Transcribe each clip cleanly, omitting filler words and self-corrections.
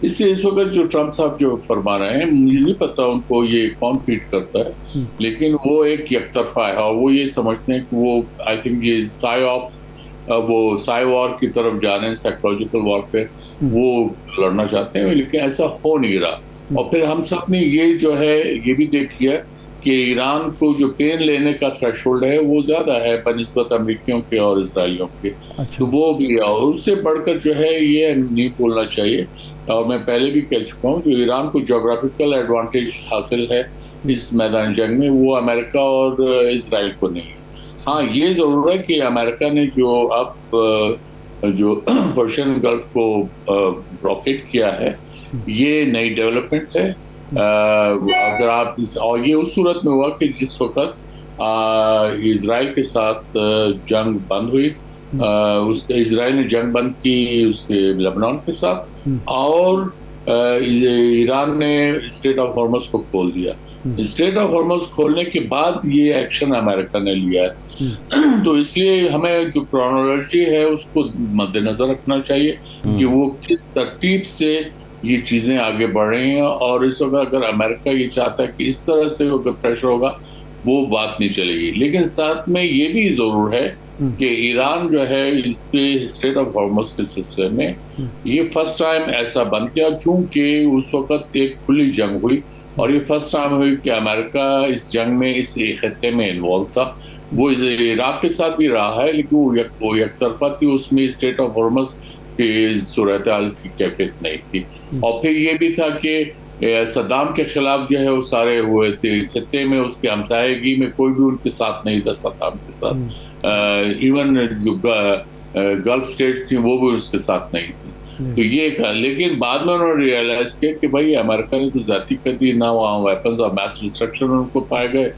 اس سے اس وقت جو ٹرمپ صاحب جو فرما رہے ہیں مجھے نہیں پتا ان کو یہ کون فیڈ کرتا ہے، لیکن وہ ایک یک طرفہ ہے اور وہ یہ سمجھتے ہیں کہ وہ آئی تھنک یہ وہ سائی وار کی طرف جانے، سائیکولوجیکل وارفیئر وہ لڑنا چاہتے ہیں، لیکن ایسا ہو نہیں رہا۔ اور پھر ہم سب نے یہ جو ہے یہ بھی دیکھ لیا کہ ایران کو جو پین لینے کا تھریش ہولڈ ہے وہ زیادہ ہے بنسبت امریکیوں کے اور اسرائیلیوں کے، تو وہ بھی اور اس سے بڑھ کر جو ہے یہ نہیں بولنا چاہیے، اور میں پہلے بھی کہہ چکا ہوں جو ایران کو جغرافیکل ایڈوانٹیج حاصل ہے اس میدان جنگ میں وہ امریکہ اور اسرائیل کو نہیں ہے۔ ہاں یہ ضرور ہے کہ امریکہ نے جو پرشین گلف کو بلاکیٹ کیا ہے یہ نئی ڈیولپمنٹ ہے۔ اگر آپ اور یہ اس صورت میں ہوا کہ جس وقت اسرائیل کے ساتھ جنگ بند ہوئی، اسرائیل نے جنگ بند کی اس کے لبنان کے ساتھ، اور ایران نے اسٹریٹ آف ہارمز کو کھول دیا۔ اسٹریٹ آف ہارمز کھولنے کے بعد یہ ایکشن امریکہ نے لیا ہے، تو اس لیے ہمیں جو کرونالوجی ہے اس کو مد نظر رکھنا چاہیے کہ وہ کس ترتیب سے یہ چیزیں آگے بڑھ رہی ہیں، اور اس وقت اگر امریکہ یہ چاہتا ہے کہ اس طرح سے پریشر ہوگا وہ بات نہیں چلے گی۔ لیکن ساتھ میں یہ بھی ضرور ہے کہ ایران جو ہے اس کے اسٹریٹ آف ہارمز کے سلسلے میں یہ فرسٹ ٹائم ایسا بند کیا، چونکہ اس وقت ایک کھلی جنگ ہوئی اور یہ فرسٹ ٹائم ہوئی کہ امریکہ اس جنگ میں اس خطے میں انوالو تھا۔ وہ عراق کے ساتھ بھی رہا ہے لیکن وہ یک طرفہ تھی، اس میں اسٹریٹ آف ہارمز کی صورتحال کی کیفیت نہیں تھی۔ اور پھر یہ بھی تھا کہ صدام کے خلاف جو ہے وہ سارے ہوئے تھے خطے میں، اس کے ہمسایگی میں کوئی بھی ان کے ساتھ نہیں تھا صدام کے ساتھ، ایون جو گلف اسٹیٹس تھیں وہ بھی اس کے ساتھ نہیں تھی۔ تو یہ کہا، لیکن بعد میں انہوں نے ریئلائز کیا کہ بھائی امریکہ نے تو زیادتی کر دی، نہ وہاں ویپنز اور میس ڈسٹرکشن ان کو پائے گئے،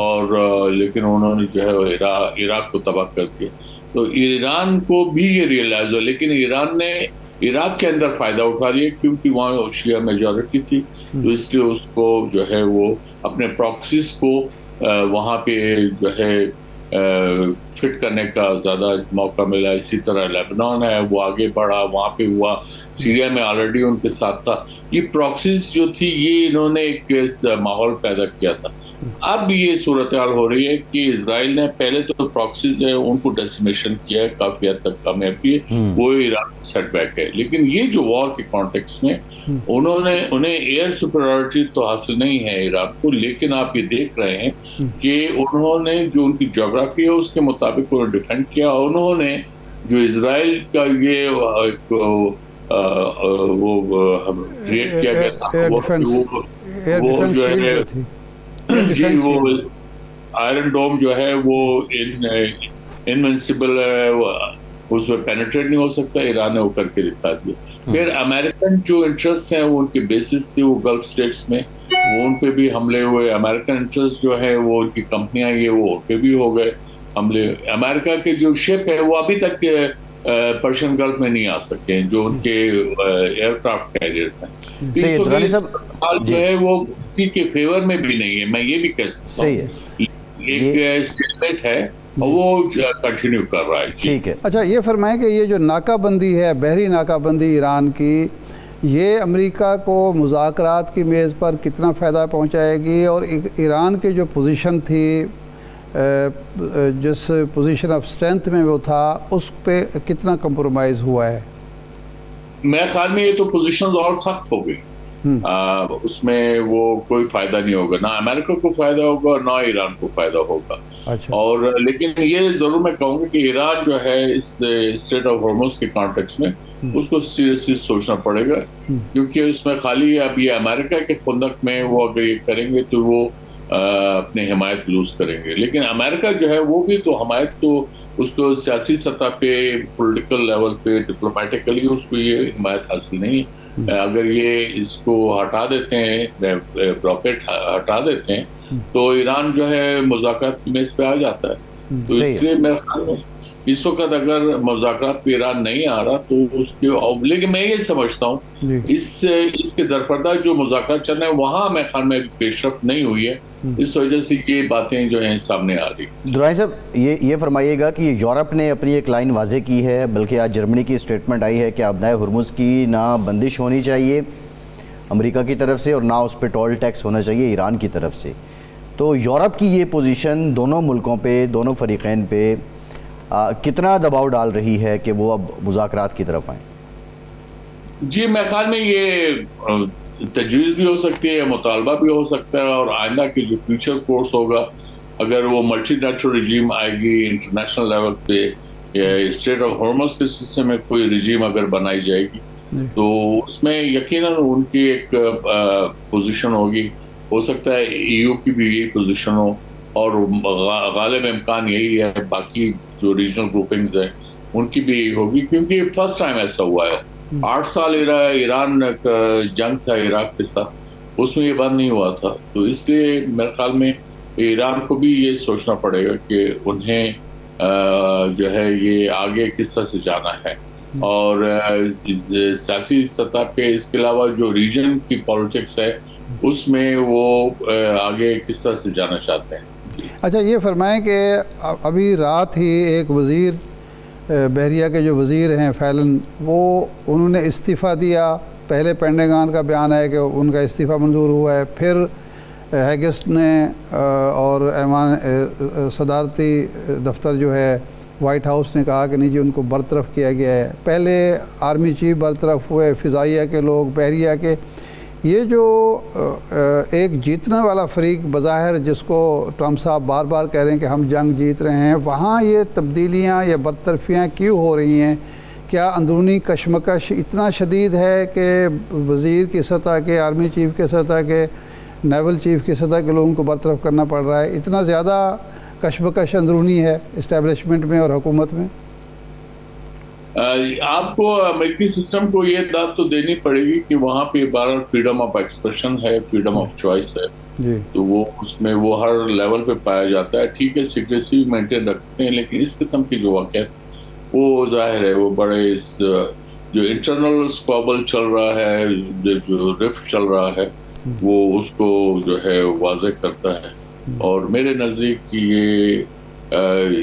اور لیکن انہوں نے جو ہے عراق کو تباہ کر دیا۔ تو ایران کو بھی یہ ریئلائز ہوا، لیکن ایران نے عراق کے اندر فائدہ اٹھا لیا کیونکہ وہاں شیعہ میجورٹی تھی، تو اس لیے اس کو جو ہے وہ اپنے پراکسیز کو وہاں پہ جو ہے فٹ کرنے کا زیادہ موقع ملا۔ اسی طرح لیبنان ہے وہ آگے بڑھا، وہاں پہ ہوا، سیریا میں آلریڈی ان کے ساتھ تھا۔ یہ پراکسیز جو تھی یہ انہوں نے ایک ماحول پیدا کیا تھا۔ اب یہ صورتحال ہو رہی ہے کہ اسرائیل نے پہلے تو پراکسیز ہے ان کو ڈیسیمیشن کیا ہے، کافی حد تک کامیابی ہے، وہ ایران سیٹ بیک ہے، لیکن یہ جو وار کے کانٹیکس میں انہیں ایئر سپریورٹی تو حاصل نہیں ہے ایران کو، لیکن آپ یہ دیکھ رہے ہیں کہ انہوں نے جو ان کی جغرافی ہے اس کے مطابق انہوں نے ڈیفینڈ کیا، انہوں نے جو اسرائیل کا یہ وہ کریٹ کیا گیا تھا وہ جو ہے جی وہ آئرن ڈوم جو ہے وہ انوینسیبل ہے، اس میں پینیٹریٹ نہیں ہو سکتا، ایران نے وہ کر کے دکھا دیا۔ پھر امریکن جو انٹرسٹ ہیں وہ ان کے بیسس تھے وہ گلف اسٹیٹس میں، وہ ان پہ بھی حملے ہوئے۔ امریکن انٹرسٹ جو ہے وہ ان کی کمپنیاں یہ وہ ان پہ بھی ہو گئے حملے۔ امریکہ کے جو شپ ہے وہ ابھی تک پرشین گلف میں نہیں آ سکے جو ان کے ایئر کرافٹ کیریئرز ہیں۔ جو ہے وہ کسی کے فیور میں بھی نہیں ہے، میں یہ بھی کہہ سکتا ہوں ایک اسٹیٹمنٹ ہے اور وہ کنٹینیو کر رہا ہے۔ ٹھیک ہے، اچھا یہ فرمائیں کہ یہ جو ناکہ بندی ہے، بحری ناکہ بندی ایران کی، یہ امریکہ کو مذاکرات کی میز پر کتنا فائدہ پہنچائے گی، اور ایران کی جو پوزیشن تھی، جس پوزیشن آف اسٹرینتھ میں وہ تھا، اس پہ کتنا کمپرومائز ہوا ہے؟ میرے خیال میں یہ تو پوزیشنز اور سخت ہو گئی، اس میں وہ کوئی فائدہ نہیں ہوگا، نہ امریکہ کو فائدہ ہوگا نہ ایران کو فائدہ ہوگا۔ اور لیکن یہ ضرور میں کہوں گا کہ ایران جو ہے اس اسٹریٹ آف ہارمز کے کانٹیکس میں اس کو سیریسلی سوچنا پڑے گا، کیونکہ اس میں خالی اب یہ امریکہ کے خندق میں وہ اگر یہ کریں گے تو وہ اپنے حمایت لوز کریں گے، لیکن امریکہ جو ہے وہ بھی تو حمایت تو اس کو سیاسی سطح پہ، پولیٹیکل لیول پہ، ڈپلومیٹکلی اس کو یہ حمایت حاصل نہیں ہے۔ اگر یہ اس کو ہٹا دیتے ہیں، بلاکیٹ ہٹا دیتے ہیں، تو ایران جو ہے مذاکرات کی میز پہ آ جاتا ہے۔ تو اس لیے میں اس وقت اگر مذاکرات پہ ایران نہیں آ رہا تو اس کے، لیکن میں یہ سمجھتا ہوں اس کے درپردہ جو مذاکرات چل رہے ہیں وہاں میں خیال میں پیش رفت نہیں ہوئی ہے، اس وجہ سے یہ باتیں جو ہیں سامنے آ رہی۔ درانی صاحب یہ فرمائیے گا کہ یورپ نے اپنی ایک لائن واضح کی ہے، بلکہ آج جرمنی کی اسٹیٹمنٹ آئی ہے کہ ابنائے ہرمز کی نہ بندش ہونی چاہیے امریکہ کی طرف سے اور نہ اس پہ ٹول ٹیکس ہونا چاہیے ایران کی طرف سے، تو یورپ کی یہ پوزیشن دونوں ملکوں پہ، دونوں فریقین پہ کتنا دباؤ ڈال رہی ہے کہ وہ اب مذاکرات کی طرف آئیں؟ جی میرے خیال میں یہ تجویز بھی ہو سکتی ہے، مطالبہ بھی ہو سکتا ہے، اور آئندہ کے جو فیوچر کورس ہوگا اگر وہ ملٹی لیٹرل رجیم آئے گی انٹرنیشنل لیول پہ، یا اسٹریٹ آف ہارمز کے سلسلے میں کوئی رجیم اگر بنائی جائے گی تو اس میں یقیناً ان کی ایک پوزیشن ہوگی، ہو سکتا ہے EU کی بھی یہی پوزیشن ہو، اور غالب امکان یہی ہے باقی جو ریجنل گروپنگز ہیں ان کی بھی یہی ہوگی، کیونکہ فرسٹ ٹائم ایسا ہوا ہے۔ 8 سال ایران کا جنگ تھا عراق کے ساتھ، اس میں یہ بند نہیں ہوا تھا، تو اس لیے میرے خیال میں ایران کو بھی یہ سوچنا پڑے گا کہ انہیں جو ہے یہ آگے کس طرح سے جانا ہے، اور سیاسی سطح پہ اس کے علاوہ جو ریجن کی پالیٹکس ہے اس میں وہ آگے کس طرح سے جانا چاہتے ہیں۔ اچھا یہ فرمائیں کہ ابھی رات ہی ایک وزیر بحریہ کے جو وزیر ہیں فیلن، وہ انہوں نے استعفیٰ دیا، پہلے پینٹاگن کا بیان ہے کہ ان کا استعفیٰ منظور ہوا ہے، پھر ہیگسٹ نے اور ایوان صدارتی دفتر جو ہے وائٹ ہاؤس نے کہا کہ نہیں جی ان کو برطرف کیا گیا ہے، پہلے آرمی چیف برطرف ہوئے، فضائیہ کے لوگ، بحریہ کے، یہ جو ایک جیتنے والا فریق بظاہر جس کو ٹرمپ صاحب بار بار کہہ رہے ہیں کہ ہم جنگ جیت رہے ہیں، وہاں یہ تبدیلیاں یا برطرفیاں کیوں ہو رہی ہیں؟ کیا اندرونی کشمکش اتنا شدید ہے کہ وزیر کی سطح کے، آرمی چیف کے سطح کے، نیول چیف کی سطح کے لوگوں کو برطرف کرنا پڑ رہا ہے؟ اتنا زیادہ کشمکش اندرونی ہے اسٹیبلشمنٹ میں اور حکومت میں؟ آپ کو امریکی سسٹم کو یہ داد تو دینی پڑے گی کہ وہاں پہ بہرحال فریڈم آف ایکسپریشن ہے، فریڈم آف چوائس ہے، جی، تو وہ اس میں وہ ہر لیول پہ پایا جاتا ہے۔ ٹھیک ہے سیکریسی مینٹین رکھتے ہیں، لیکن اس قسم کی جو واقعات وہ ظاہر ہے وہ بڑے جو انٹرنل اسکوابل چل رہا ہے، جو رفٹ چل رہا ہے، وہ اس کو جو ہے واضح کرتا ہے، اور میرے نزدیک یہ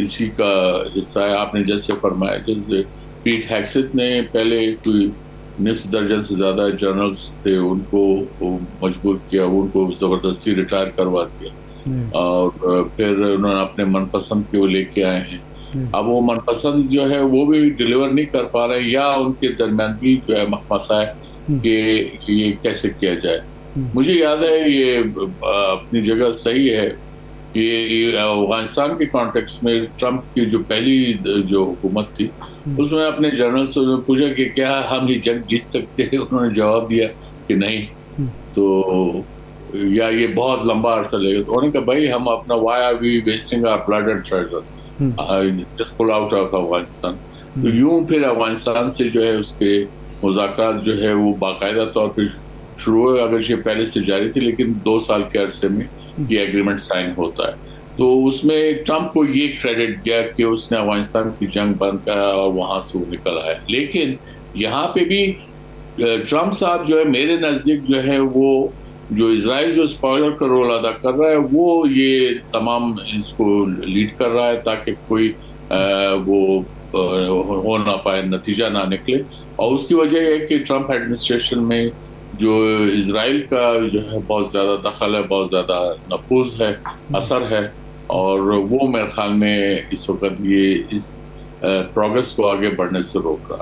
اسی کا حصہ ہے۔ آپ نے جیسے فرمایا، جیسے پیٹ ہیگسٹ نے پہلے کوئی نصف درجن سے زیادہ جرنلز تھے ان کو مجبور کیا، ان کو زبردستی ریٹائر کروا دیا، اور پھر انہوں نے اپنے من پسند کے وہ لے کے آئے ہیں۔ اب وہ من پسند جو ہے وہ بھی ڈیلیور نہیں کر پا رہے، یا ان کے درمیان بھی جو ہے مخمسہ ہے کہ یہ کیسے کیا جائے۔ مجھے یاد ہے یہ اپنی جگہ صحیح ہے، یہ افغانستان کے کانٹیکس میں ٹرمپ کی جو پہلی جو حکومت تھی اس میں اپنے جنرل سے پوچھا کہ کیا ہم یہ جنگ جیت سکتے ہیں، انہوں نے جواب دیا کہ نہیں، تو یا یہ بہت لمبا عرصہ لے گا، تو انہوں نے کہا بھائی ہم اپنا why are we wasting our blood and treasure, just pull out of Afghanistan. تو یوں پھر افغانستان سے جو ہے اس کے مذاکرات جو ہے وہ باقاعدہ طور پہ شروع ہوئے، اگر یہ پہلے سے جاری تھی، لیکن 2 سال کے عرصے میں یہ ایگریمنٹ سائن ہوتا ہے۔ تو اس میں ٹرمپ کو یہ کریڈٹ گیا کہ اس نے افغانستان کی جنگ بند کرا اور وہاں سے وہ نکل آیا، لیکن یہاں پہ بھی ٹرمپ صاحب جو ہے میرے نزدیک جو ہے وہ جو اسرائیل جو اسپوائلر کا رول ادا کر رہا ہے وہ یہ تمام اس کو لیڈ کر رہا ہے تاکہ کوئی وہ ہو نہ پائے، نتیجہ نہ نکلے، اور اس کی وجہ یہ ہے کہ ٹرمپ ایڈمنسٹریشن میں جو اسرائیل کا جو ہے بہت زیادہ دخل ہے، بہت زیادہ نفوذ ہے، اثر ہے، اور وہ میرے خیال میں اس وقت یہ اس پروگرس کو آگے بڑھنے سے روک رہا ہے۔